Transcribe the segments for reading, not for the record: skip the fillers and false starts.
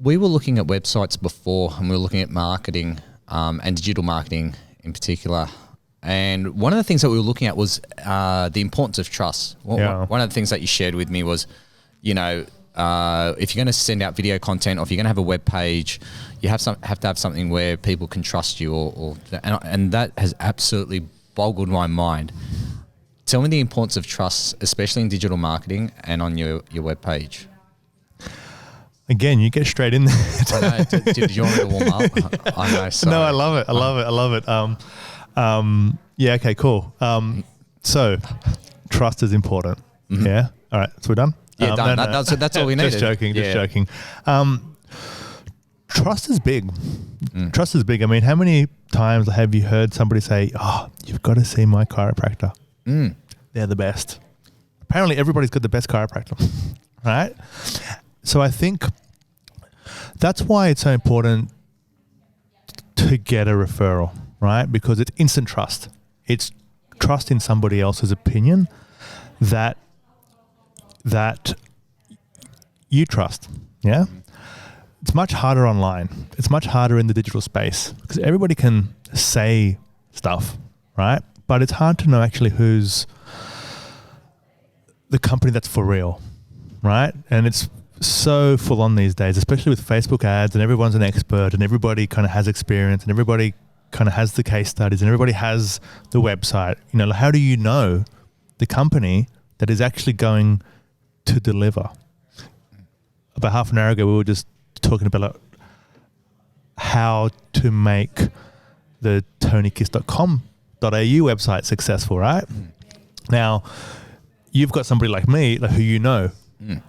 we were looking at websites before, and we were looking at marketing and digital marketing in particular. And one of the things that we were looking at was the importance of trust. One of the things that you shared with me was, if you're going to send out video content or if you're going to have a web page, you have to have something where people can trust you, and that has absolutely boggled my mind. Tell me the importance of trust, especially in digital marketing and on your web page. Again, you get straight in there. I know. Did you want me to warm up? I know. Sorry. No, I love it. Yeah. Okay. Cool. So, trust is important. Mm-hmm. Yeah. All right. So we're done. Yeah, done. No. That's all we needed. Just joking. Trust is big. Trust is big. I mean, how many times have you heard somebody say, "Oh, you've got to see my chiropractor. They're the best." Apparently, everybody's got the best chiropractor, right? So I think that's why it's so important to get a referral, right? Because it's instant trust. It's trust in somebody else's opinion that you trust, yeah? It's much harder online. It's much harder in the digital space because everybody can say stuff, right? But it's hard to know actually who's the company that's for real, right? And it's so full on these days, especially with Facebook ads, and everyone's an expert and everybody kind of has experience and everybody kind of has the case studies and everybody has the website. How do you know the company that is actually going to deliver? About half an hour ago, we were just talking about how to make the tonykiss.com.au website successful, right? Now, you've got somebody like me who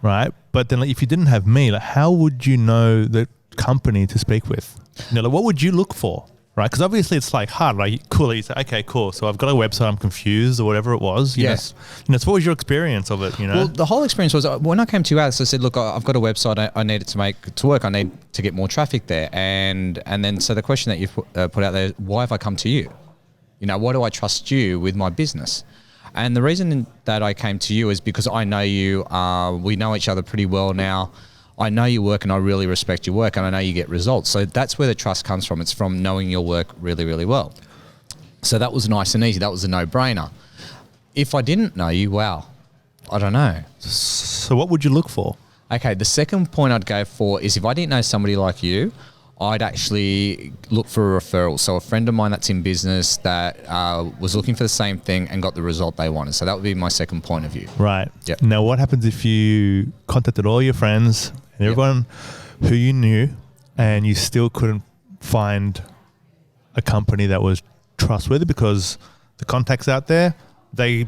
right? But then if you didn't have me, how would you know the company to speak with? What would you look for, right? Because obviously it's hard, cool. You say, okay, cool. So I've got a website, I'm confused or whatever it was. Yes. So what was your experience of it, Well, the whole experience was when I came to Alex, I said, look, I've got a website. I need it to work. I need to get more traffic there. And then so the question that you've put out there, why have I come to you? Why do I trust you with my business? And the reason that I came to you is because I know you. We know each other pretty well now. I know your work and I really respect your work and I know you get results. So that's where the trust comes from. It's from knowing your work really, really well. So that was nice and easy. That was a no-brainer. If I didn't know you, wow, I don't know. So what would you look for? Okay, the second point I'd go for is if I didn't know somebody like you, I'd actually look for a referral. So a friend of mine that's in business that was looking for the same thing and got the result they wanted. So that would be my second point of view. Right. Yep. Now, what happens if you contacted all your friends and everyone who you knew and you still couldn't find a company that was trustworthy because the contacts out there, they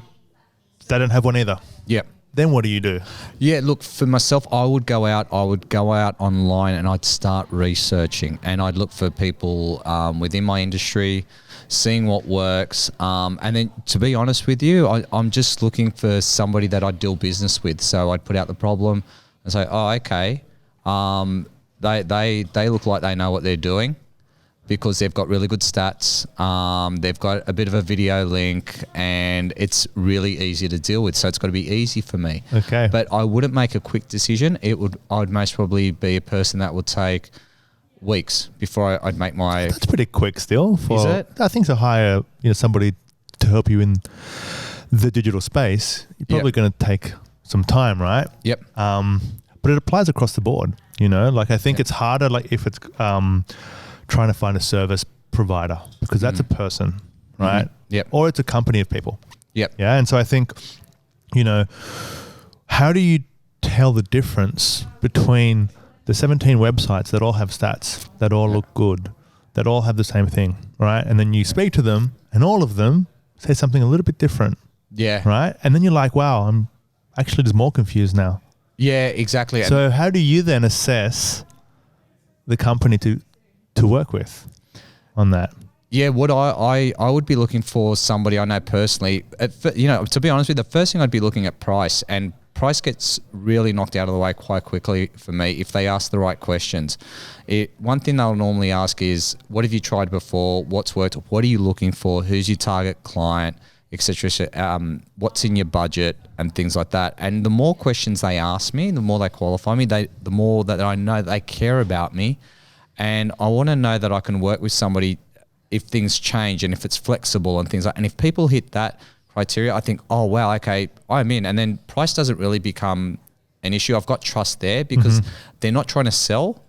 don't have one either? Yep. Then what do you do? Yeah, look, for myself, I would go out online and I'd start researching and I'd look for people within my industry, seeing what works. And then to be honest with you, I'm just looking for somebody that I'd deal business with. So I'd put out the problem and say, oh, okay, they look like they know what they're doing because they've got really good stats. They've got a bit of a video link and it's really easy to deal with. So it's got to be easy for me. Okay. But I wouldn't make a quick decision. I'd most probably be a person that would take weeks before I'd make my... That's pretty quick still. Is it? I think to hire somebody to help you in the digital space, you're probably going to take some time, right? Yep. But it applies across the board, I think it's harder if it's... trying to find a service provider because that's a person, right? Yep. Or it's a company of people. Yep. Yeah. And so I think, how do you tell the difference between the 17 websites that all have stats, that all look good, that all have the same thing, right? And then you speak to them and all of them say something a little bit different. Yeah. Right? And then you're like, wow, I'm actually just more confused now. Yeah, exactly. So how do you then assess the company to work with on that? Yeah, what I would be looking for somebody I know personally. To be honest with you, the first thing I'd be looking at price, and price gets really knocked out of the way quite quickly for me if they ask the right questions. One thing they'll normally ask is, what have you tried before? What's worked? What are you looking for? Who's your target client? etc. What's in your budget and things like that. And the more questions they ask me, the more they qualify me, the more that I know that they care about me. And I want to know that I can work with somebody if things change and if it's flexible and things like, and if people hit that criteria, I think, oh, wow, okay, I'm in. And then price doesn't really become an issue. I've got trust there because they're not trying to sell,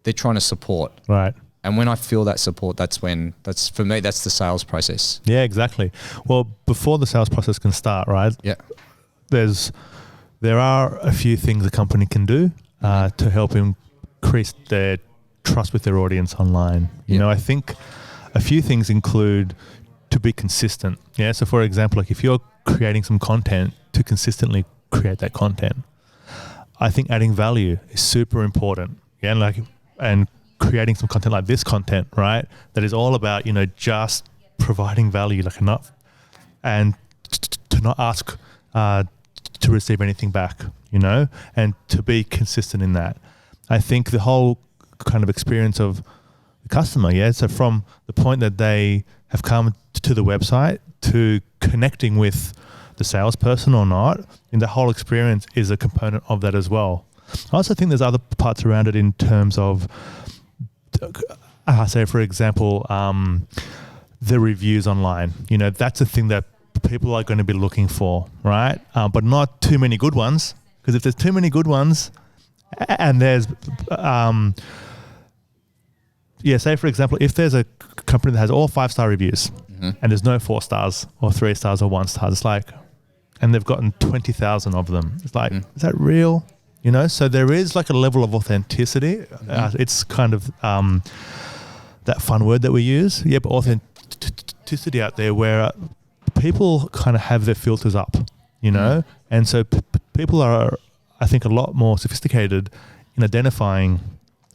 they're trying to support. Right. And when I feel that support, for me, that's the sales process. Yeah, exactly. Well, before the sales process can start, right? Yeah. There are a few things a company can do to help increase their trust with their audience online. You know, I think a few things include to be consistent. Yeah. So for example, like if you're creating some content, to consistently create that content. I think adding value is super important. Yeah. And creating some content like this content, right? That is all about, you know, just providing value, like enough, and to not ask to receive anything back, you know, and to be consistent in that. I think the whole kind of experience of the customer, yeah. So from the point that they have come to the website to connecting with the salesperson or not, and the whole experience is a component of that as well. I also think there's other parts around it in terms of, say for example, the reviews online. You know, that's a thing that people are going to be looking for, right? But not too many good ones, because if there's too many good ones, and there's, say for example, if there's a company that has all 5-star reviews and there's no 4 stars or 3 stars or 1 star, it's like, and they've gotten 20,000 of them. It's like, is that real? You know, so there is like a level of authenticity. It's kind of that fun word that we use. Yeah, but authenticity out there where people kind of have their filters up, you know? And so people are, I think, a lot more sophisticated in identifying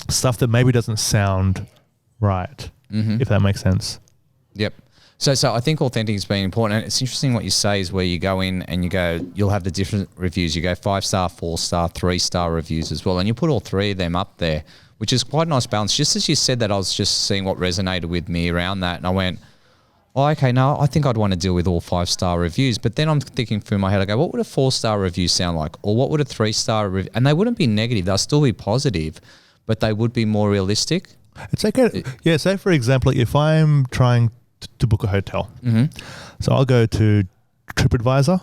stuff that maybe doesn't sound right, if that makes sense. Yep. So I think authentic has been important. And it's interesting what you say is where you go in and you'll have the different reviews. You go 5-star, 4-star, 3-star reviews as well. And you put all 3 of them up there, which is quite a nice balance. Just as you said that, I was just seeing what resonated with me around that. And I went, oh, okay, no, I think I'd want to deal with all 5-star reviews. But then I'm thinking through my head, I go, what would a 4-star review sound like? Or what would a 3-star review? And they wouldn't be negative. They'll still be positive, but they would be more realistic. It's okay. Yeah, say for example, if I'm trying to book a hotel. So I'll go to TripAdvisor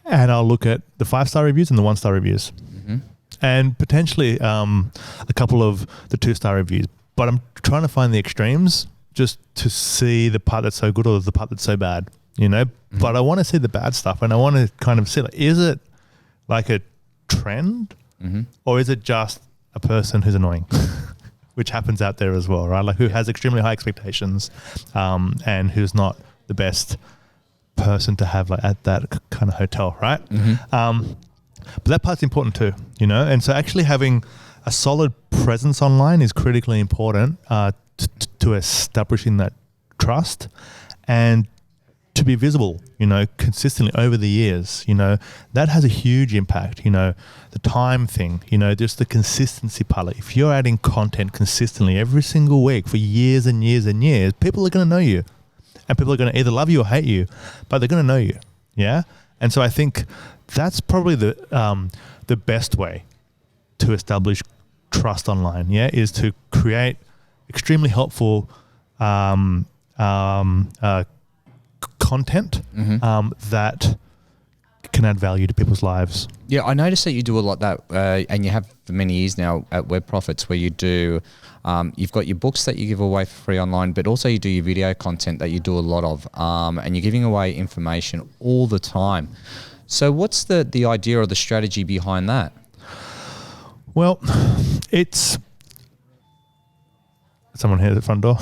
and I'll look at the 5-star reviews and the 1-star reviews and potentially a couple of the 2-star reviews. But I'm trying to find the extremes just to see the part that's so good or the part that's so bad, you know. But I want to see the bad stuff and I want to kind of see, like, is it like a trend or is it just a person who's annoying? Which happens out there as well, right? Like who has extremely high expectations and who's not the best person to have like at that kind of hotel, right? But that part's important too, you know? And so actually having a solid presence online is critically important to establishing that trust and to be visible, you know, consistently over the years, you know, that has a huge impact, you know, the time thing, you know, just the consistency part. Like if you're adding content consistently every single week for years and years and years, people are going to know you and people are going to either love you or hate you, but they're going to know you. Yeah. And so I think that's probably the best way to establish trust online. Yeah. Is to create extremely helpful, content that can add value to people's lives. Yeah, I noticed that you do a lot that, and you have for many years now at Web Profits, where you do, you've got your books that you give away for free online, but also you do your video content that you do a lot of, and you're giving away information all the time. So what's the idea or the strategy behind that? Well, it's someone here at the front door.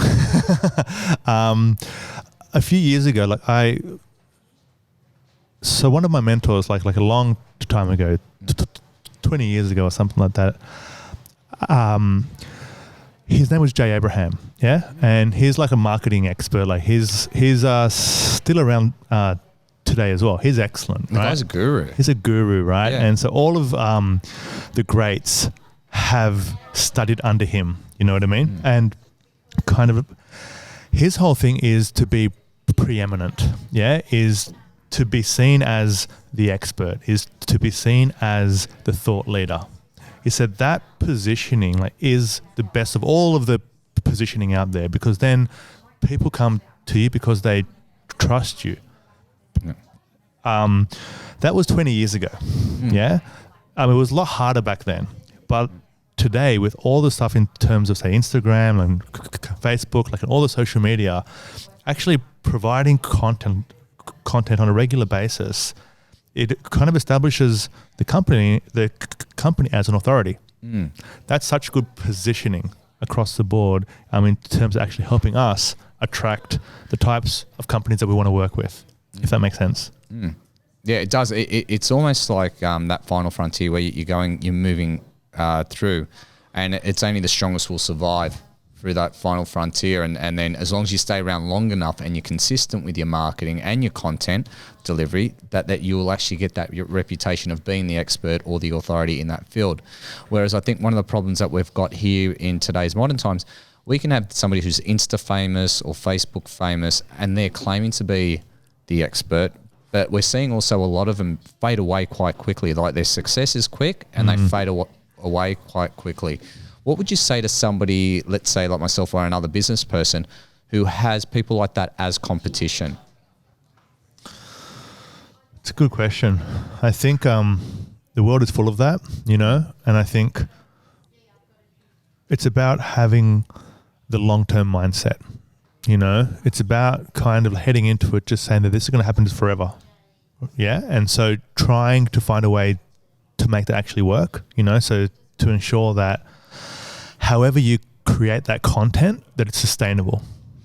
A few years ago, so one of my mentors, like a long time ago, 20 years ago or something like that, his name was Jay Abraham, yeah? And he's like a marketing expert. Like he's still around today as well. He's excellent, right? The guy's a guru. He's a guru, right? Yeah. And so all of the greats have studied under him, you know what I mean? And kind of his whole thing is to be preeminent, is to be seen as the expert, is to be seen as the thought leader. He said that positioning is the best of all of the positioning out there, because then people come to you because they trust you. That was 20 years ago. It was a lot harder back then, but today, with all the stuff in terms of, say, Instagram and Facebook, and all the social media, actually providing content on a regular basis, it kind of establishes the company as an authority. That's such good positioning across the board, in terms of actually helping us attract the types of companies that we want to work with, if that makes sense. Yeah, it does. It's almost like that final frontier where you're moving through, and it's only the strongest will survive through that final frontier. And then as long as you stay around long enough and you're consistent with your marketing and your content delivery, that you will actually get that reputation of being the expert or the authority in that field. Whereas I think one of the problems that we've got here in today's modern times, we can have somebody who's Insta famous or Facebook famous, and they're claiming to be the expert, but we're seeing also a lot of them fade away quite quickly. Like their success is quick and they fade away quite quickly. What would you say to somebody, let's say like myself or another business person, who has people like that as competition? It's a good question. I think the world is full of that, and I think it's about having the long-term mindset. It's about kind of heading into it just saying that this is going to happen forever. And so trying to find a way to make that actually work, so to ensure that however you create that content, that it's sustainable.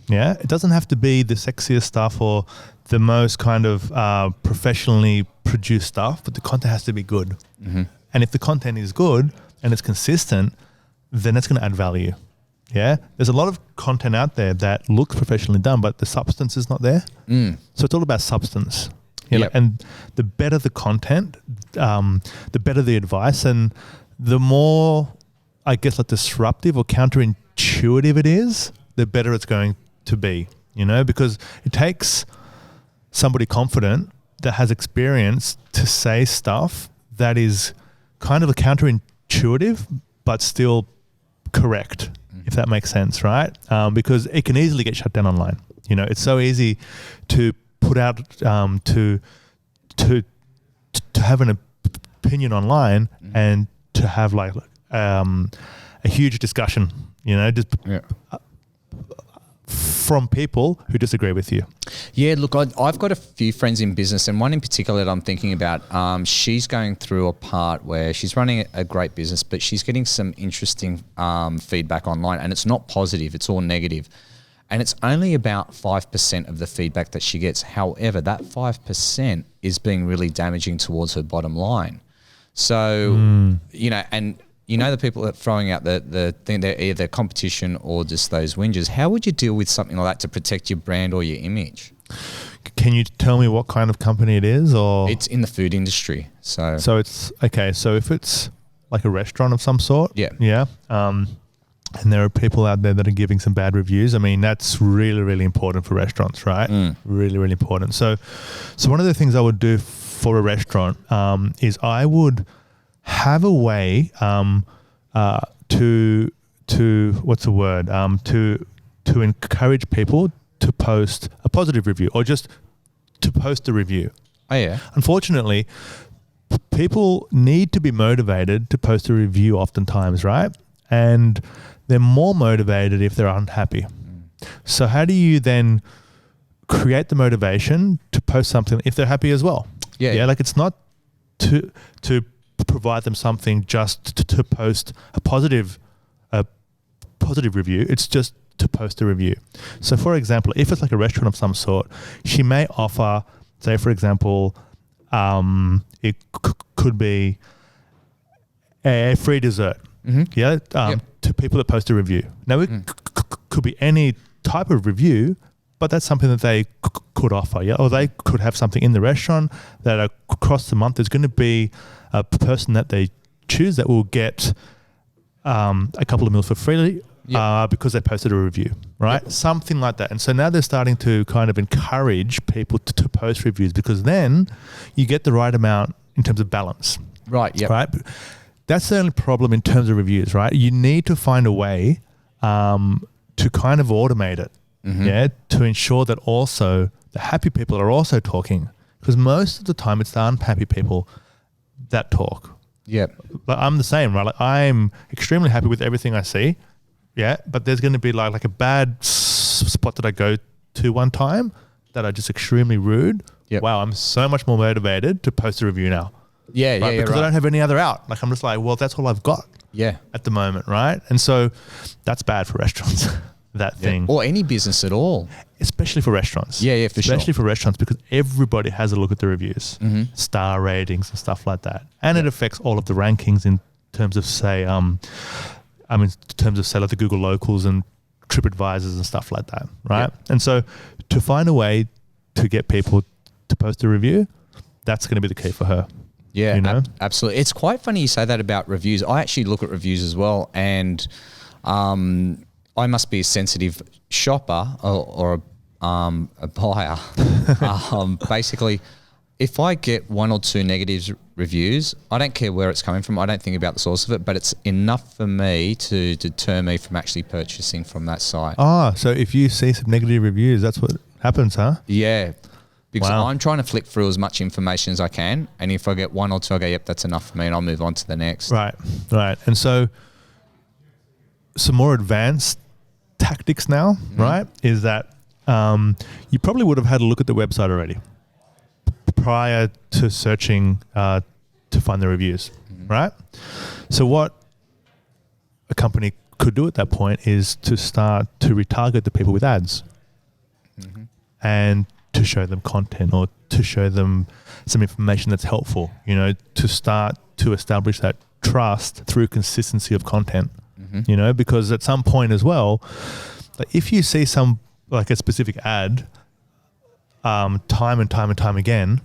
It doesn't have to be the sexiest stuff or the most kind of professionally produced stuff, but the content has to be good. And if the content is good and it's consistent, then it's going to add value. There's a lot of content out there that looks professionally done, but the substance is not there. So it's all about substance. And the better the content, the better the advice, and the more, I guess, disruptive or counterintuitive it is, the better it's going to be, because it takes somebody confident that has experience to say stuff that is kind of a counterintuitive, but still correct, if that makes sense, right? Because it can easily get shut down online. It's so easy to put out, to have an opinion online and to have a huge discussion, from people who disagree with you. Yeah, look, I've got a few friends in business, and one in particular that I'm thinking about. She's going through a part where she's running a great business, but she's getting some interesting feedback online, and it's not positive, it's all negative. And it's only about 5% of the feedback that she gets. However, that 5% is being really damaging towards her bottom line. So, and the people that are throwing out the thing, they're either competition or just those whingers. How would you deal with something like that to protect your brand or your image? Can you tell me what kind of company it is? Or it's in the food industry. So it's okay. So if it's like a restaurant of some sort, and there are people out there that are giving some bad reviews. I mean, that's really, really important for restaurants, right? Really, really important. So one of the things I would do for a restaurant is I would have a way to what's the word? To encourage people to post a positive review or just to post a review. Oh yeah. Unfortunately, people need to be motivated to post a review oftentimes, right? And they're more motivated if they're unhappy. So how do you then create the motivation to post something if they're happy as well? Yeah. It's not to provide them something just to post a positive review. It's just to post a review. So for example, if it's like a restaurant of some sort, she may offer, say for example, it could be a free dessert. To people that post a review. Now it could be any type of review, but that's something that they could offer, or they could have something in the restaurant that across the month there's going to be a person that they choose that will get a couple of meals for free, because they posted a review, right? Yep. Something like that. And so now they're starting to kind of encourage people to post reviews, because then you get the right amount in terms of balance. Right. Yeah. Right. That's the only problem in terms of reviews, right? You need to find a way to kind of automate it, to ensure that also the happy people are also talking, because most of the time it's the unhappy people that talk. Yeah. But I'm the same, right? Like, I'm extremely happy with everything I see. Yeah. But there's going to be like a bad spot that I go to one time that are just extremely rude. Yep. Wow. I'm so much more motivated to post a review now. Yeah. Right? Because I don't have any other out. Like, I'm just like, well, that's all I've got. Yeah. At the moment. Right. And so that's bad for restaurants, that thing. Or any business at all. Especially for restaurants. Yeah, for sure. Especially for restaurants, because everybody has a look at the reviews, star ratings and stuff like that. And it affects all of the rankings in terms of, say, like the Google Locals and TripAdvisors and stuff like that, right? Yeah. And so to find a way to get people to post a review, that's going to be the key for her. Yeah, you know? Absolutely. It's quite funny you say that about reviews. I actually look at reviews as well, and I must be a sensitive shopper or a buyer. Basically, if I get one or two negative reviews, I don't care where it's coming from. I don't think about the source of it, but it's enough for me to deter me from actually purchasing from that site. Ah, so if you see some negative reviews, that's what happens, huh? Yeah. Because Wow. I'm trying to flick through as much information as I can. And if I get one or two, I go, yep, that's enough for me, and I'll move on to the next. Right. And so some more advanced tactics now, right, is that you probably would have had a look at the website already prior to searching to find the reviews, right? So what a company could do at that point is to start to retarget the people with ads and to show them content, or to show them some information that's helpful, you know, to start to establish that trust through consistency of content, you know, because at some point as well, like if you see some, like a specific ad time and time again,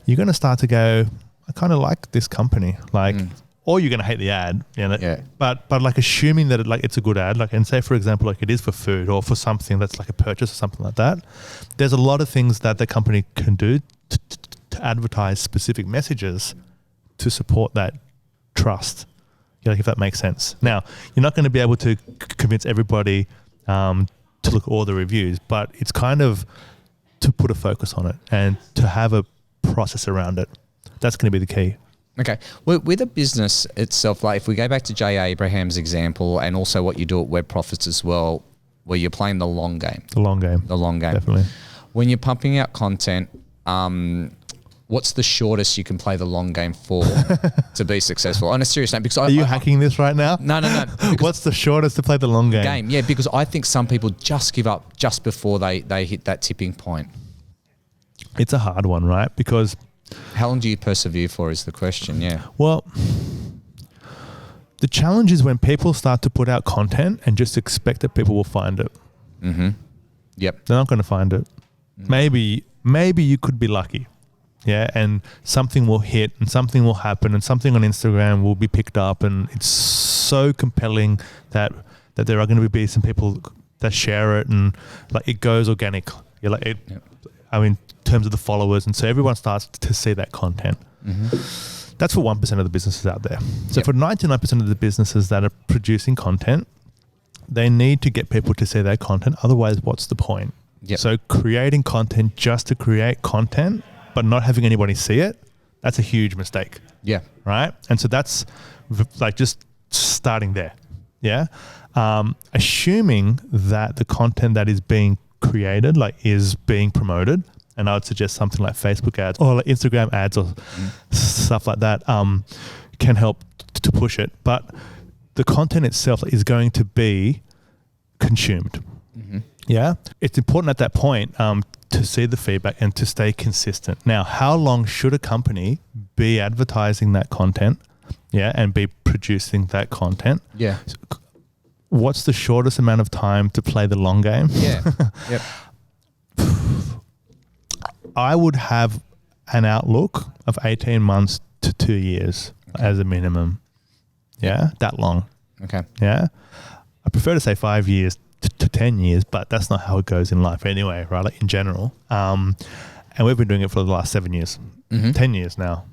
you're going to start to go, I kind of like this company, like, or you're going to hate the ad, you know. Yeah. But like assuming that it's a good ad, like, and say for example, like it is for food or for something that's like a purchase or something like that. There's a lot of things that the company can do to advertise specific messages to support that trust. Like, if that makes sense. Now, you're not going to be able to convince everybody to look at all the reviews, but it's kind of to put a focus on it and to have a process around it. That's going to be the key. Okay. Well, with a business itself, like if we go back to Jay Abraham's example, and also what you do at Web Profits as well, where you're playing the long game. The long game. Definitely. When you're pumping out content, what's the shortest you can play the long game for to be successful? On a serious note, because Are you hacking this right now? No. What's the shortest to play the long game? Yeah, because I think some people just give up just before they hit that tipping point. It's a hard one, right? Because how long do you persevere for is the question, yeah. Well, the challenge is when people start to put out content and just expect that people will find it. Yep. They're not going to find it. Maybe you could be lucky. Yeah, and something will hit and something will happen and something on Instagram will be picked up, and it's so compelling that there are going to be some people that share it, and like it goes organic. You're like it. Yep. I mean, in terms of the followers, and so everyone starts to see that content. That's for 1% of the businesses out there. So for 99% of the businesses that are producing content, they need to get people to see that content. Otherwise, what's the point? Yep. So creating content just to create content, but not having anybody see it, that's a huge mistake. Yeah. Right? And so that's like just starting there. Yeah. Assuming that the content that is being created is being promoted, and I would suggest something like Facebook ads or like Instagram ads or stuff like that can help to push it. But the content itself is going to be consumed. Yeah. It's important at that point to see the feedback and to stay consistent. Now, how long should a company be advertising that content? Yeah. And be producing that content? Yeah. What's the shortest amount of time to play the long game? Yeah. Yep. I would have an outlook of 18 months to 2 years as a minimum. Yeah. That long. Okay. Yeah. I prefer to say 5 years to 10 years, but that's not how it goes in life anyway, right? Like in general. And we've been doing it for the last 7 years, 10 years now.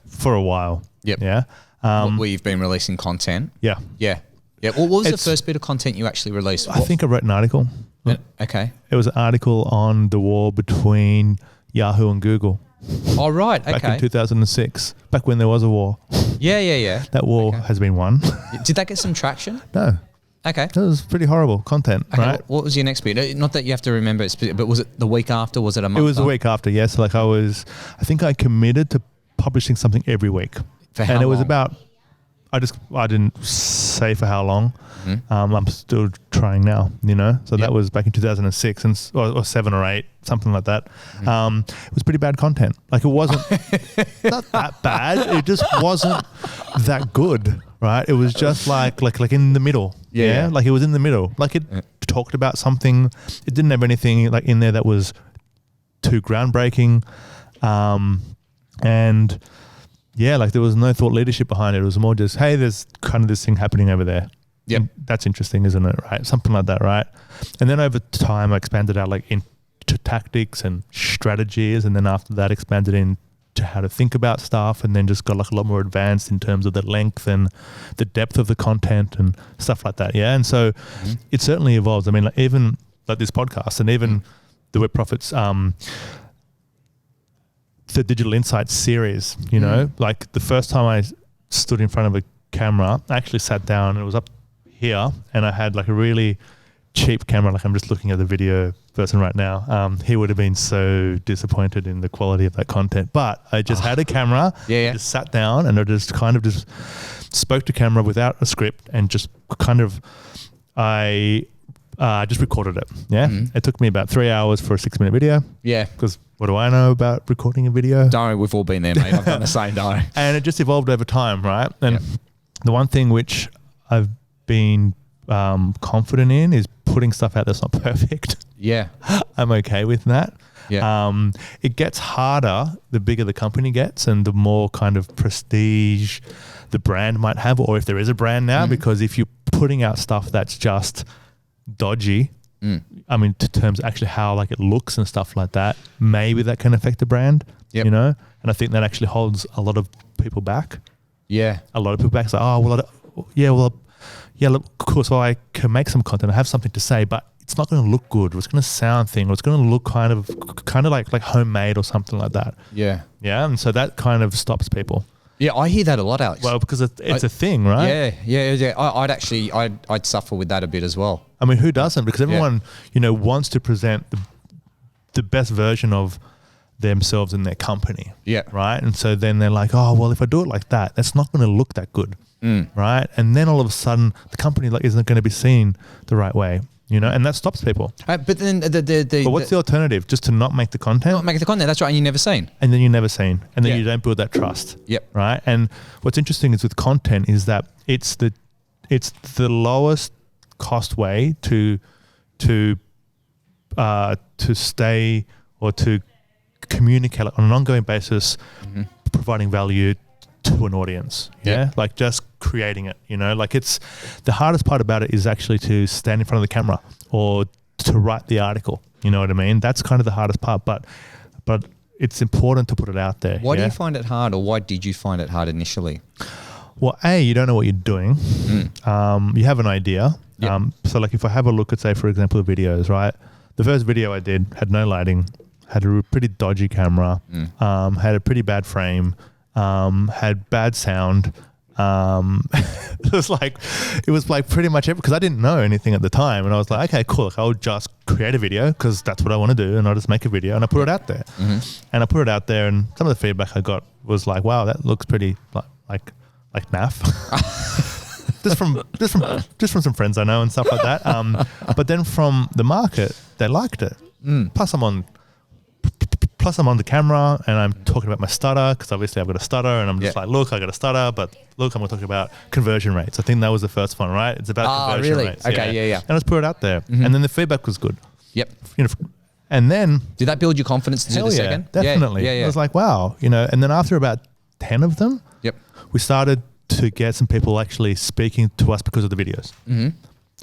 For a while. Yep. Yeah. Where you've been releasing content. Yeah. Yeah. Yeah. Well, what was the first bit of content you actually released? I think I wrote an article. Okay. It was an article on the war between Yahoo and Google. Oh, right. Okay. Back in 2006, back when there was a war. Yeah. That war has been won. Did that get some traction? No. Okay. That was pretty horrible content, Okay, right? what was your next bit? Not that you have to remember it, but was it the week after? Was it a month? It was the week after, yes. Like I think I committed to publishing something every week. For how and it was long? about, I didn't say for how long. I'm still trying now, So that was back in 2006 or 7 or 8, something like that. It was pretty bad content. Like it wasn't not that bad. It just wasn't that good, right? It was just like in the middle. Yeah. Like it was in the middle. Like it talked about something. It didn't have anything like in there that was too groundbreaking. And yeah, like there was no thought leadership behind it. It was more just, hey, there's kind of this thing happening over there. Yep. That's interesting, isn't it? Right. Something like that. Right. And then over time I expanded out like into tactics and strategies. And then after that expanded into how to think about stuff, and then just got like a lot more advanced in terms of the length and the depth of the content and stuff like that. Yeah. And so it certainly evolves. I mean, like even like this podcast and even the Web Profits, the Digital Insights series, like the first time I stood in front of a camera, I actually sat down and it was up here and I had like a really cheap camera. Like I'm just looking at the video person right now. He would have been so disappointed in the quality of that content, but I just had a camera, just sat down and I just spoke to camera without a script and just I just recorded it. Yeah. It took me about 3 hours for a 6-minute video. Yeah. Because what do I know about recording a video? Don't worry, we've all been there, mate. I've done the same, don't I? And it just evolved over time, right? And the one thing which I've been confident in is putting stuff out that's not perfect. Yeah. I'm okay with that. Yeah. It gets harder the bigger the company gets and the more kind of prestige the brand might have, or if there is a brand now, because if you're putting out stuff that's just dodgy, I mean, to terms of actually how like it looks and stuff like that, maybe that can affect the brand, And I think that actually holds a lot of people back. Yeah. A lot of people back say, look, cool, so I can make some content, I have something to say, but it's not going to look good, or it's going to sound thing, or it's going to look kind of like homemade or something like that. Yeah. Yeah. And so that kind of stops people. Yeah, I hear that a lot, Alex. Well, because it's a thing, right? Yeah. I'd suffer with that a bit as well. I mean, who doesn't? Because everyone, wants to present the best version of themselves in their company. Yeah. Right. And so then they're like, oh, well, if I do it like that, that's not going to look that good. Right. And then all of a sudden the company isn't going to be seen the right way. And that stops people. But then but what's the alternative? Just to not make the content? Not make the content. That's right. And you're never seen. And then you're never seen. And then you don't build that trust. Yep. Right. And what's interesting is with content is that it's the lowest cost way to stay or to communicate on an ongoing basis, providing value to an audience. Yeah. Like just creating it, like it's the hardest part about it is actually to stand in front of the camera or to write the article. You know what I mean? That's kind of the hardest part, but it's important to put it out there. Why do you find it hard, or why did you find it hard initially? Well, you don't know what you're doing. You have an idea. So like if I have a look at, say, for example, the videos, right? The first video I did had no lighting, had a pretty dodgy camera, had a pretty bad frame, had bad sound. It was like pretty much because I didn't know anything at the time, and I was like, okay, cool. I'll just create a video because that's what I want to do, and I'll just make a video and I put it out there. And I put it out there, and some of the feedback I got was like, wow, that looks pretty like naff. just from some friends I know and stuff like that. But then from the market, they liked it. Plus I'm on the camera and I'm talking about my stutter because obviously I've got a stutter, and I'm just like, look, I got a stutter, but look, I'm going to talk about conversion rates. I think that was the first one, right? It's about conversion rates. Okay, yeah. And let's put it out there. And then the feedback was good. Yep. And then... Did that build your confidence to do the second? Definitely. Yeah. I was like, wow, and then after about 10 of them, we started to get some people actually speaking to us because of the videos.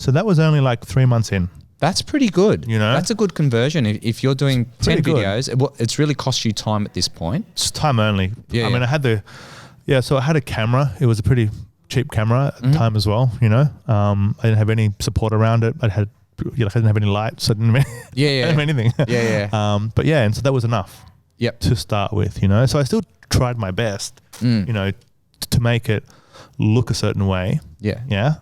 So that was only like 3 months in. That's pretty good. You know? That's a good conversion. If you're doing 10 good. videos, it's really cost you time at this point. It's time only. Yeah, I mean, I had so I had a camera. It was a pretty cheap camera at the time as well, you know. I didn't have any support around it. I didn't have any lights. I didn't have, I didn't have anything. But yeah, and so that was enough. Yep. To start with, you know. So I still tried my best, you know, to make it look a certain way. Yeah. Yeah.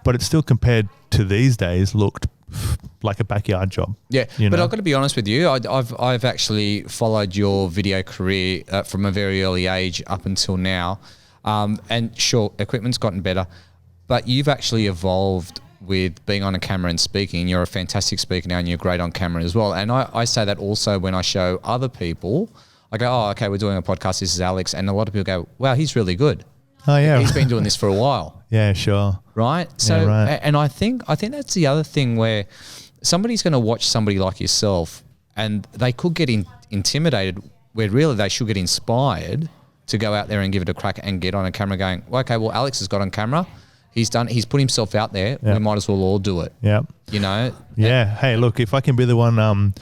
But it still, compared to these days, looked like a backyard job. Yeah. You But know? I've got to be honest with you. I've actually followed your video career from a very early age up until now. And sure, equipment's gotten better, but you've actually evolved with being on a camera and speaking. You're a fantastic speaker now, and you're great on camera as well. And I say that also when I show other people. I go, oh, okay, we're doing a podcast. This is Alex. And a lot of people go, wow, he's really good. Oh, yeah. He's been doing this for a while. Yeah, sure. Right? So, yeah, right. And I think that's the other thing, where somebody's going to watch somebody like yourself and they could get intimidated, where really they should get inspired to go out there and give it a crack and get on a camera going, well, okay, well, Alex has got on camera. He's put himself out there. Yeah. We might as well all do it. Yeah. You know? Yeah. Hey, look, if I can be the one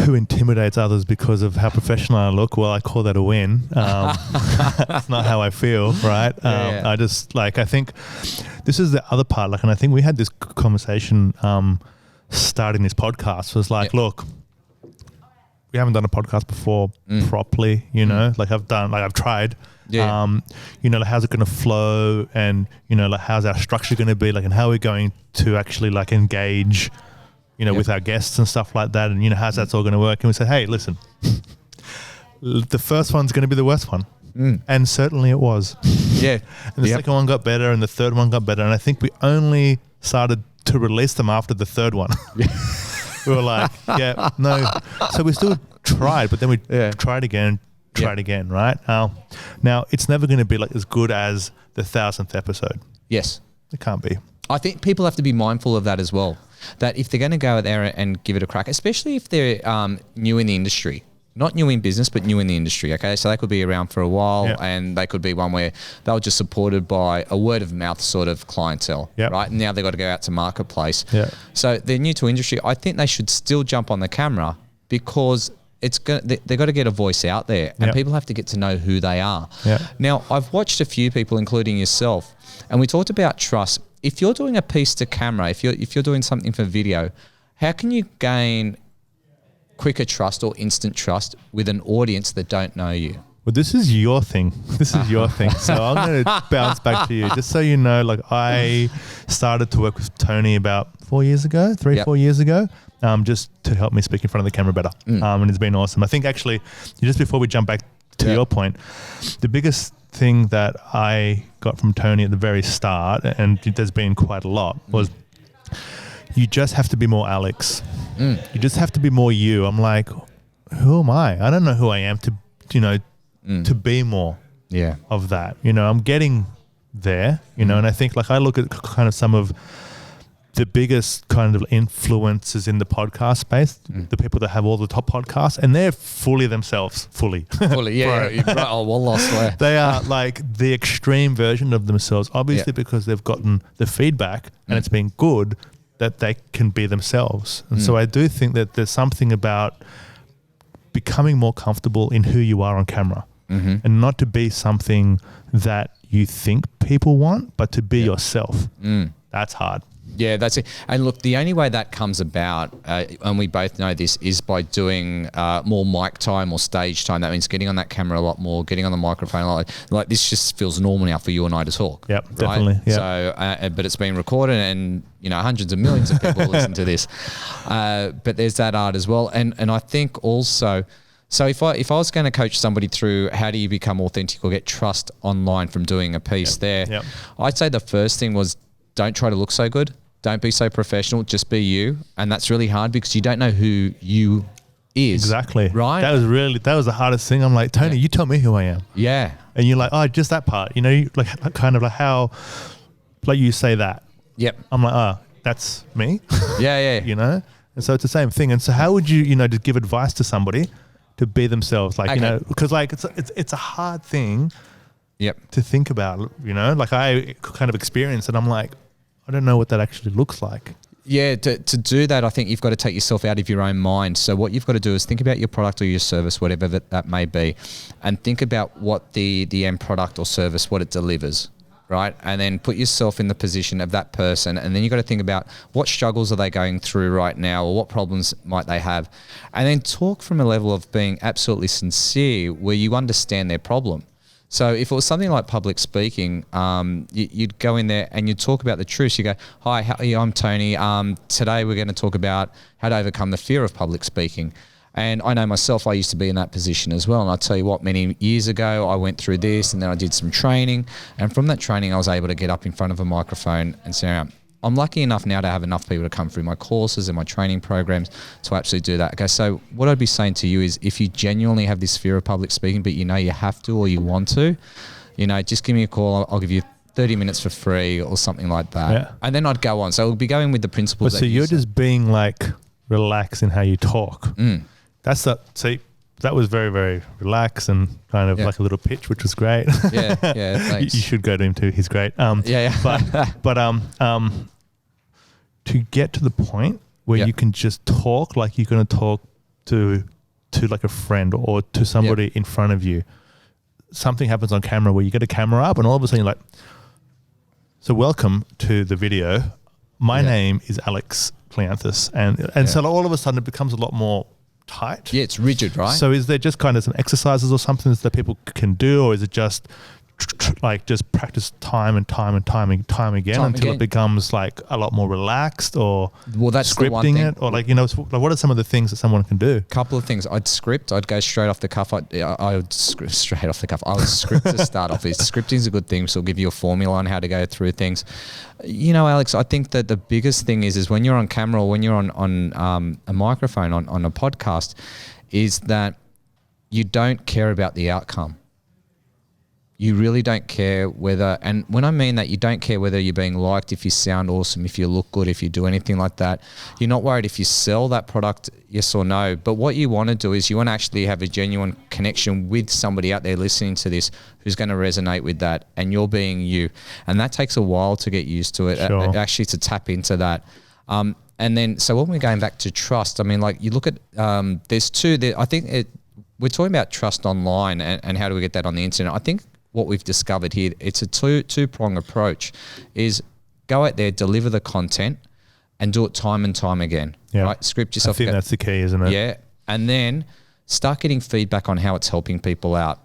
who intimidates others because of how professional I look, well, I call that a win. That's not how I feel, right? I just, like, I think this is the other part. Like, and I think we had this conversation starting this podcast, was like, look, we haven't done a podcast before properly, you know, like I've tried. Yeah. You know, like, how's it going to flow, and, you know, like, how's our structure going to be, like, and how are we going to actually, like, engage, you know, with our guests and stuff like that, and, you know, how's that's all going to work? And we said, hey, listen, the first one's going to be the worst one. And certainly it was. Yeah. And the second one got better, and the third one got better, and I think we only started to release them after the third one. We were like, yeah, no. So we still tried, but then we tried again, again, right? Now, it's never going to be like as good as the 1,000th episode. Yes. It can't be. I think people have to be mindful of that as well, that if they're going to go out there and give it a crack, especially if they're new in the industry, not new in business, but new in the industry, okay? So they could be around for a while, and they could be one where they were just supported by a word of mouth sort of clientele, right? And now they've got to go out to marketplace. So they're new to industry. I think they should still jump on the camera, because they've got to get a voice out there, and people have to get to know who they are. Now, I've watched a few people, including yourself, and we talked about trust. If you're doing a piece to camera, if you're doing something for video, how can you gain quicker trust or instant trust with an audience that don't know you? Well, this is your thing. So I'm going to bounce back to you. Just so you know, like, I started to work with Tony about 4 years ago, 4 years ago, just to help me speak in front of the camera better. And it's been awesome. I think actually, just before we jump back to your point, the biggest thing that I got from Tony at the very start, and there's been quite a lot, was you just have to be more Alex. You just have to be more you. I'm like, who am I? I don't know who I am to, you know, to be more of that. You know, I'm getting there, you know, and I think, like, I look at kind of some of the biggest kind of influencers in the podcast space, the people that have all the top podcasts, and they're fully themselves, fully, right. Oh, well, I swear. They are like the extreme version of themselves, obviously, because they've gotten the feedback and it's been good, that they can be themselves. And so I do think that there's something about becoming more comfortable in who you are on camera, and not to be something that you think people want, but to be yourself. That's hard. Yeah, that's it. And look, the only way that comes about, and we both know this, is by doing more mic time or stage time. That means getting on that camera a lot more, getting on the microphone a lot. Like, this just feels normal now for you and I to talk. Yep, right? definitely. Yep. So, but it's been recorded, and, you know, hundreds of millions of people listen to this. But there's that art as well. And I think also, so if I was going to coach somebody through how do you become authentic or get trust online from doing a piece I'd say the first thing was, don't try to look so good. Don't be so professional. Just be you. And that's really hard, because you don't know who you is. Exactly. Right? That was the hardest thing. I'm like, Tony, you tell me who I am. Yeah. And you're like, oh, just that part. You know, like, kind of like how, like, you say that. Yep. I'm like, oh, that's me. Yeah. You know? And so it's the same thing. And so how would you, you know, just give advice to somebody to be themselves? Like, you know, because, like, it's a hard thing to think about, you know? Like, I kind of experience it. I'm like, I don't know what that actually looks like. Yeah, to do that, I think you've got to take yourself out of your own mind. So what you've got to do is think about your product or your service, whatever that may be, and think about what the end product or service, what it delivers, right? And then put yourself in the position of that person. And then you've got to think about what struggles are they going through right now, or what problems might they have. And then talk from a level of being absolutely sincere where you understand their problem. So if it was something like public speaking, you'd go in there and you'd talk about the truth. You go, hi, how are you? I'm Tony. Today we're going to talk about how to overcome the fear of public speaking. And I know myself, I used to be in that position as well. And I'll tell you what, many years ago, I went through this and then I did some training. And from that training, I was able to get up in front of a microphone and say, I'm lucky enough now to have enough people to come through my courses and my training programs to actually do that. Okay, so what I'd be saying to you is if you genuinely have this fear of public speaking, but you know you have to or you want to, just give me a call. I'll give you 30 minutes for free or something like that. Yeah. And then I'd go on. So we'll be going with the principles. So you're just being like relaxed in how you talk. That was very, very relaxed and kind of like a little pitch, which was great. Yeah, thanks. You should go to him too. He's great. But to get to the point where you can just talk like you're going to talk to like a friend or to somebody in front of you. Something happens on camera where you get a camera up and all of a sudden you're like, so welcome to the video. My name is Alex Cleanthous. And so all of a sudden it becomes a lot more tight. Yeah, it's rigid, right? So is there just kind of some exercises or something that people can do, or is it just practice time and time again until it becomes like a lot more relaxed, or that's scripting it, or what are some of the things that someone can do? Couple of things. I'd go straight off the cuff. I would script straight off the cuff. I would script to start off. Scripting is a good thing, so it'll give you a formula on how to go through things. Alex, I think that the biggest thing is when you're on camera or when you're on a microphone on a podcast, is that you don't care about the outcome. You really don't care whether, and when I mean that, you don't care whether you're being liked, if you sound awesome, if you look good, if you do anything like that. You're not worried if you sell that product, yes or no. But what you want to do is you want to actually have a genuine connection with somebody out there listening to this who's going to resonate with that, and you're being you. And that takes a while to get used to it, actually to tap into that. And then, so when we're going back to trust, I mean, like you look at, there's two, I think we're talking about trust online and how do we get that on the internet. I think what we've discovered here, it's a two-prong approach, is go out there, deliver the content and do it time and time again, right? Script yourself. I think that's the key, isn't it? Yeah. And then start getting feedback on how it's helping people out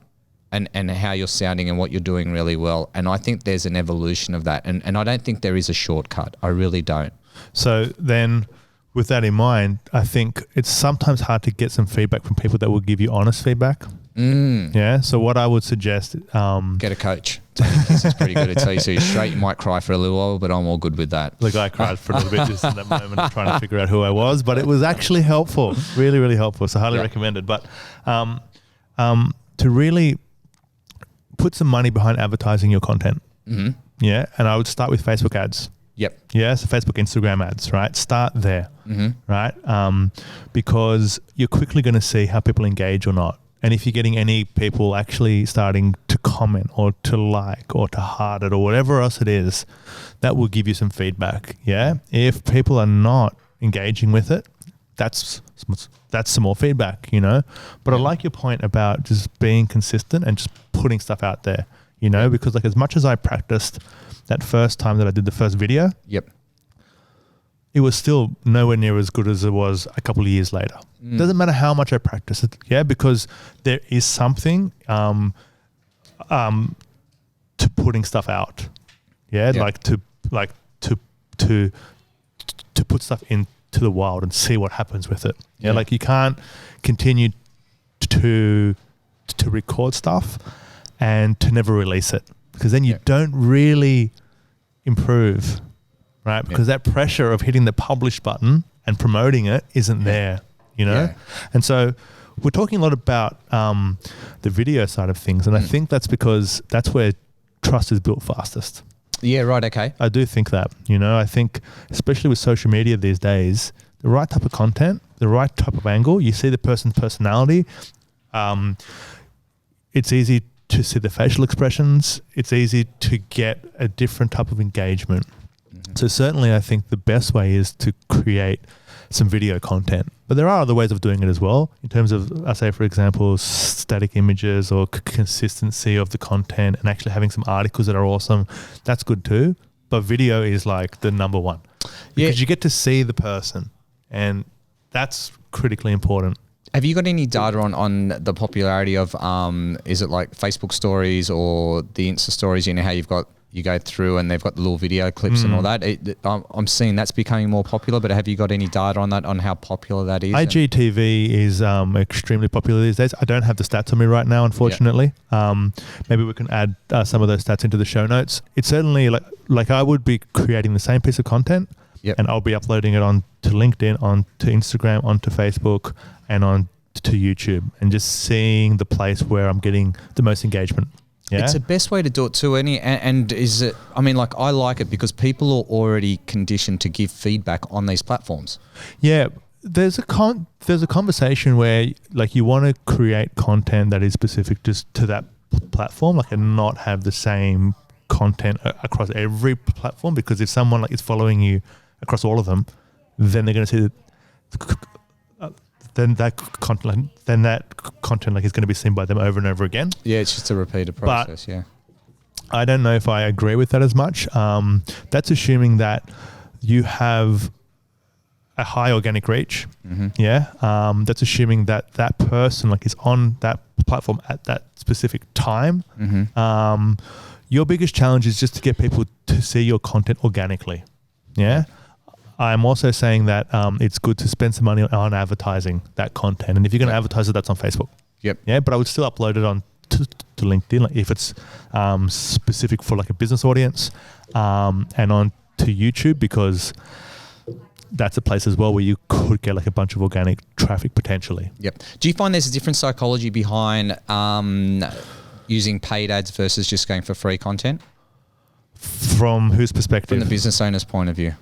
and how you're sounding and what you're doing really well. And I think there's an evolution of that. And I don't think there is a shortcut. I really don't. So then with that in mind, I think it's sometimes hard to get some feedback from people that will give you honest feedback. Yeah. So what I would suggest, get a coach. It's pretty good to tell you so you're straight. You might cry for a little while, but I'm all good with that. The guy cried for a little bit just in that moment trying to figure out who I was, but it was actually helpful, really, really helpful. So highly recommended. But to really put some money behind advertising your content. Mm-hmm. Yeah. And I would start with Facebook ads. Yep. Yeah. So Facebook, Instagram ads, right? Start there, right? Because you're quickly going to see how people engage or not. And if you're getting any people actually starting to comment or to like or to heart it or whatever else it is, that will give you some feedback. Yeah. If people are not engaging with it, that's some more feedback, But I like your point about just being consistent and just putting stuff out there, because like as much as I practiced that first time that I did the first video, it was still nowhere near as good as it was a couple of years later. Doesn't matter how much I practice it, because there is something to putting stuff out, like to put stuff into the wild and see what happens with it. Like you can't continue to record stuff and to never release it, because then you don't really improve, right? Because that pressure of hitting the publish button and promoting it isn't there. And so we're talking a lot about the video side of things, and I think that's because that's where trust is built fastest. Yeah, right, okay. I do think that, I think especially with social media these days, the right type of content, the right type of angle, you see the person's personality, it's easy to see the facial expressions, it's easy to get a different type of engagement. So certainly I think the best way is to create some video content. But there are other ways of doing it as well, in terms of, I say, for example, static images or consistency of the content and actually having some articles that are awesome. That's good too. But video is like the number one. Because you get to see the person, and that's critically important. Have you got any data on the popularity of, is it like Facebook stories or the Insta stories? You know how you go through and they've got the little video clips and all that. I'm seeing that's becoming more popular, but have you got any data on that, on how popular that is? IGTV is extremely popular these days. I don't have the stats on me right now, unfortunately. Maybe we can add some of those stats into the show notes. It's certainly like I would be creating the same piece of content, and I'll be uploading it on to LinkedIn, onto Instagram, onto Facebook, and on to YouTube, and just seeing the place where I'm getting the most engagement. Yeah. It's the best way to do it too. And is it, I mean, like, I like it because people are already conditioned to give feedback on these platforms. Yeah. There's a conversation where like you want to create content that is specific just to that platform, like, and not have the same content across every platform, because if someone like is following you across all of them, then they're going to see that content like is going to be seen by them over and over again. Yeah, it's just a repeated process. But I don't know if I agree with that as much. That's assuming that you have a high organic reach. Yeah. That's assuming that that person like is on that platform at that specific time. Your biggest challenge is just to get people to see your content organically. Yeah. I'm also saying that it's good to spend some money on advertising that content. And if you're going to advertise it, that's on Facebook. Yeah, but I would still upload it on to LinkedIn, like if it's specific for like a business audience, and on to YouTube, because that's a place as well where you could get like a bunch of organic traffic potentially. Do you find there's a different psychology behind using paid ads versus just going for free content? From whose perspective? From the business owner's point of view.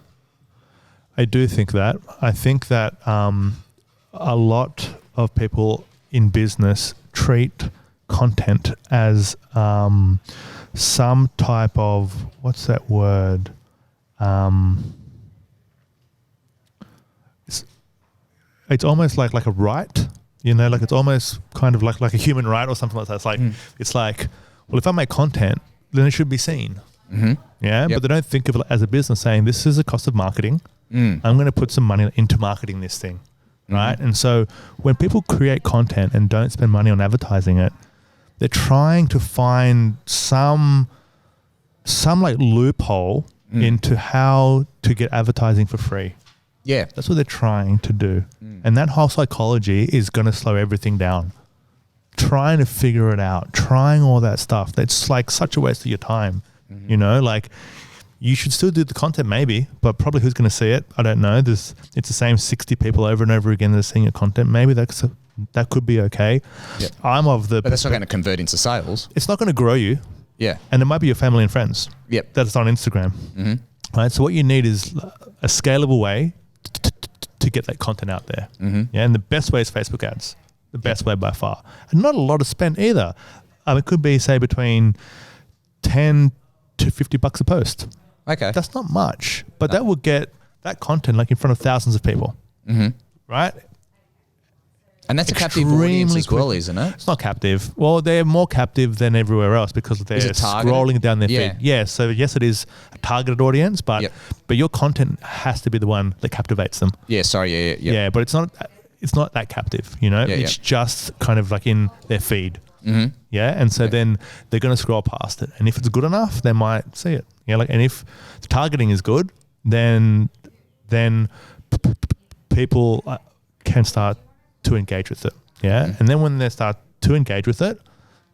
I do think that. I think that a lot of people in business treat content as some type of, what's that word? It's almost like a right, you know, like it's almost kind of like a human right or something like that. It's like, it's like, well, if I make content, then it should be seen. Yeah, but they don't think of it as a business saying, this is a cost of marketing. I'm going to put some money into marketing this thing, right? And so when people create content and don't spend money on advertising it, they're trying to find some like loophole into how to get advertising for free. Yeah, that's what they're trying to do. And that whole psychology is going to slow everything down. Trying to figure it out, trying all that stuff. That's like such a waste of your time. You know, like, you should still do the content maybe, but probably who's going to see it? I don't know. It's the same 60 people over and over again that are seeing your content. Maybe that could be okay. But that's not going to convert into sales. It's not going to grow you. Yeah. And it might be your family and friends. That's on Instagram. Right. So what you need is a scalable way to get that content out there. Yeah. And the best way is Facebook ads. The best way by far. And not a lot of spend either. It could be, say, between 10 to $50 a post. Okay. That's not much, but that will get that content like in front of thousands of people. Right? And that's extremely a captive audience as well, isn't it? It's not captive. Well, they're more captive than everywhere else because they're scrolling down their feed. Yeah. So yes, it is a targeted audience, but your content has to be the one that captivates them. Yeah. Sorry. Yeah. But it's not that captive. You know, it's just kind of like in their feed. Yeah. And so then they're going to scroll past it. And if it's good enough, they might see it. Yeah. Like, and if the targeting is good, then people can start to engage with it. Yeah. And then when they start to engage with it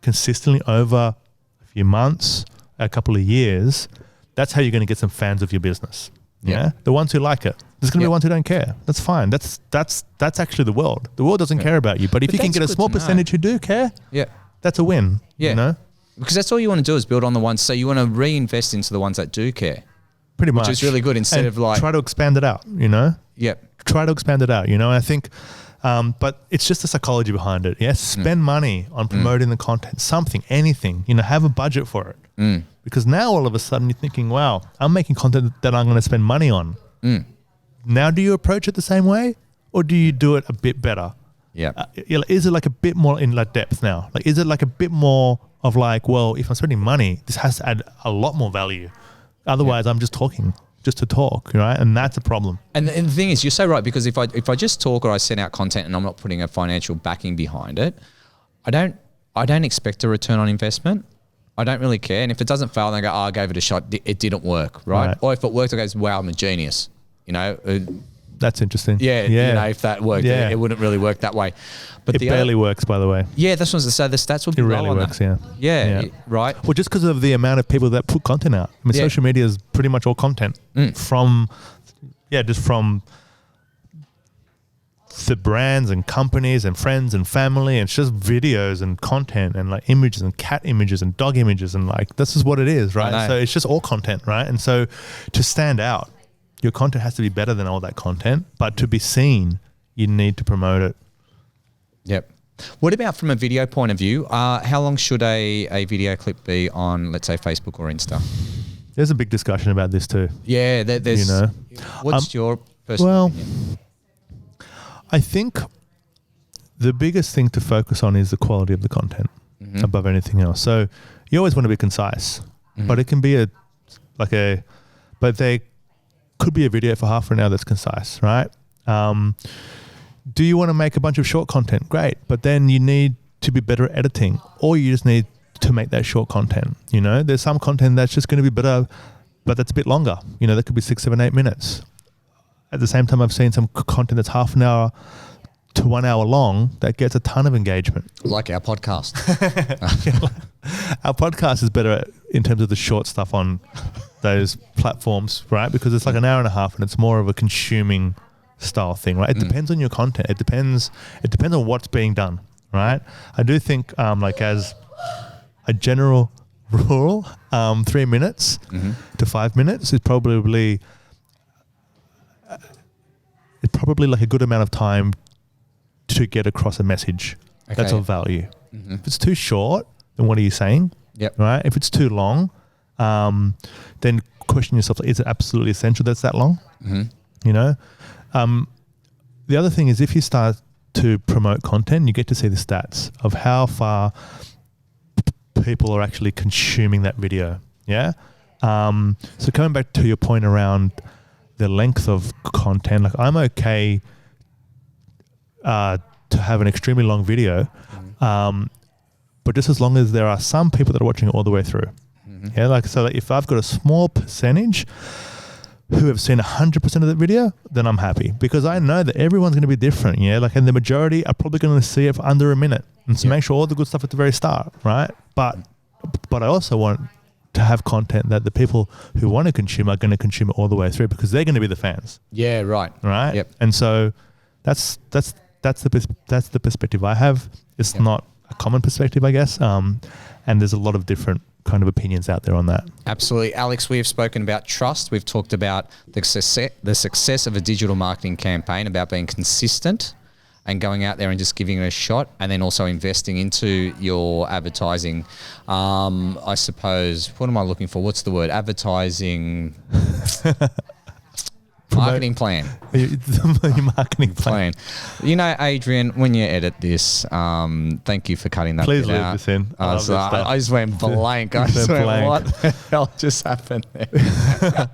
consistently over a few months, a couple of years, that's how you're going to get some fans of your business. Yeah. The ones who like it. There's going to be ones who don't care. That's fine. That's actually the world. The world doesn't care about you. But if you can get a small percentage who do care, that's a win. You know? Because that's all you want to do is build on the ones. So you want to reinvest into the ones that do care. Pretty much. Which is really good instead of like... try to expand it out, you know? Try to expand it out, you know? I think... but it's just the psychology behind it. Spend money on promoting the content, something, anything, you know, have a budget for it. because now all of a sudden you're thinking, wow, I'm making content that I'm going to spend money on. Now, do you approach it the same way, or do you do it a bit better? Yeah. Is it like a bit more in like depth now? Like, is it like a bit more of like, well, if I'm spending money, this has to add a lot more value. Otherwise, I'm just talking just to talk, right? And that's a problem. And the thing is, you're so right, because if I just talk or I send out content and I'm not putting a financial backing behind it, I don't expect a return on investment. I don't really care. And if it doesn't fail, then I go, I gave it a shot. It didn't work, right? Or if it worked, I go, wow, I'm a genius. That's interesting. Yeah. If that worked, it wouldn't really work that way. But it barely works, by the way. Yeah, that's what I was to say. The stats would be low on that. It rarely works, Yeah, right. Well, just because of the amount of people that put content out. I mean, social media is pretty much all content from the brands and companies and friends and family, and it's just videos and content and like images and cat images and dog images, and like this is what it is, right? So it's just all content, right? And so to stand out, your content has to be better than all that content, but to be seen, you need to promote it. Yep. What about from a video point of view? How long should a video clip be on, let's say, Facebook or Insta? There's a big discussion about this too. Yeah, there's. What's your personal opinion? I think the biggest thing to focus on is the quality of the content above anything else. So you always want to be concise, but it can be but they could be a video for half an hour that's concise, right? Do you want to make a bunch of short content? Great, but then you need to be better at editing, or you just need to make that short content. There's some content that's just going to be better, but that's a bit longer. That could be 6, 7, 8 minutes. At the same time, I've seen some content that's half an hour to 1 hour long that gets a ton of engagement. Like our podcast. Our podcast is better in terms of the short stuff on those platforms, right? Because it's like an hour and a half and it's more of a consuming style thing, right? It depends on your content. It depends on what's being done, right? I do think as a general rule, 3 minutes to 5 minutes is probably like a good amount of time to get across a message that's of value. If it's too short, then what are you saying? Yep. Right? If it's too long, then question yourself, is it absolutely essential that's that long? The other thing is, if you start to promote content, you get to see the stats of how far people are actually consuming that video. Yeah. So coming back to your point around the length of content, like I'm okay to have an extremely long video, but just as long as there are some people that are watching it all the way through. Yeah, so if I've got a small percentage who have seen 100% of the video, then I'm happy, because I know that everyone's going to be different. Yeah, and the majority are probably going to see it for under a minute, and so make sure all the good stuff at the very start, right? But I also want to have content that the people who want to consume are going to consume it all the way through, because they're going to be the fans. Yeah, right. Right. Yep. And so that's the perspective I have. It's not a common perspective, I guess. And there's a lot of different kind of opinions out there on that. Absolutely. Alex, we have spoken about trust. We've talked about the success of a digital marketing campaign, about being consistent and going out there and just giving it a shot, and then also investing into your advertising. I suppose, what am I looking for? What's the word? Advertising... marketing plan. Your marketing plan. Adrian, when you edit this, thank you for cutting that Please bit leave out. this in. I just went blank. I just went, what the hell just happened there?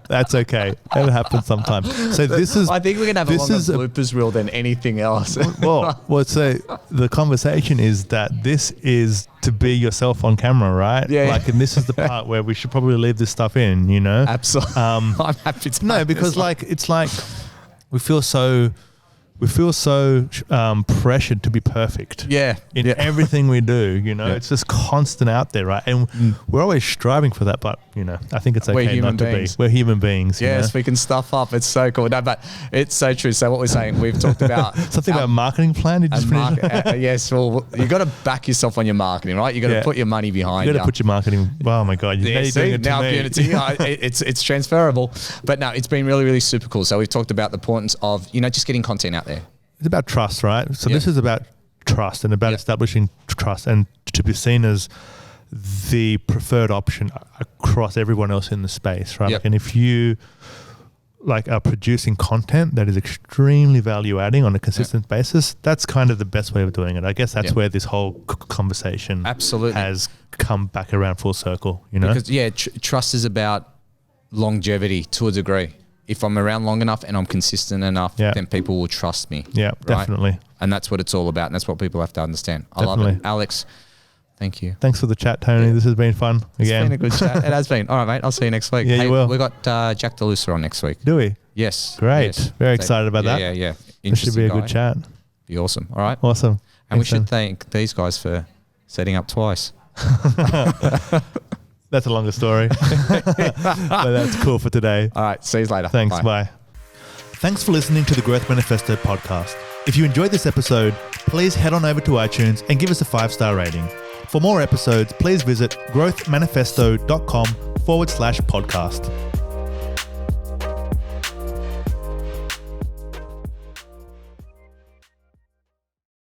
That's okay. It happens sometimes. So I think we're going to have a longer bloopers reel than anything else. So the conversation is that this is to be yourself on camera, right? Yeah. And this is the part where we should probably leave this stuff in, Absolutely. I'm happy to. No, because it's like we feel so pressured to be perfect. Yeah. In everything we do, it's just constant out there, right? And we're always striving for that, but I think it's okay not to be. We're human beings. Yes, we can stuff up. It's so cool. No, but it's so true. So what we're saying, we've talked about something about marketing plan. Yes, well, you got to back yourself on your marketing, right? You got to put your money behind. You got to put your marketing. Oh my God! It's transferable. But no, it's been really, really super cool. So we've talked about the importance of just getting content out there. It's about trust, right? So this is about trust and about establishing trust, and to be seen as the preferred option across everyone else in the space, right? Yep. Like, and if you are producing content that is extremely value adding on a consistent basis, that's kind of the best way of doing it. I guess that's where this whole conversation absolutely has come back around full circle, Because trust is about longevity to a degree. If I'm around long enough and I'm consistent enough, then people will trust me. Yeah, right? definitely. And that's what it's all about. And that's what people have to understand. I Definitely. love it. Alex, thank you. Thanks for the chat, Tony. This has been fun again. It's been a good chat. It has been. All right, mate. I'll see you next week. Yeah, you will. We got Jack DeLuca on next week. Do we? Yes. Great. Yes. Very excited about that. Yeah. This should be a good guy. chat. Be awesome. All right. Awesome. And we should thank these guys for setting up twice. That's a longer story. But that's cool for today. All right. See you later. Thanks. Bye. Thanks for listening to the Growth Manifesto podcast. If you enjoyed this episode, please head on over to iTunes and give us a 5-star rating. For more episodes, please visit growthmanifesto.com/podcast.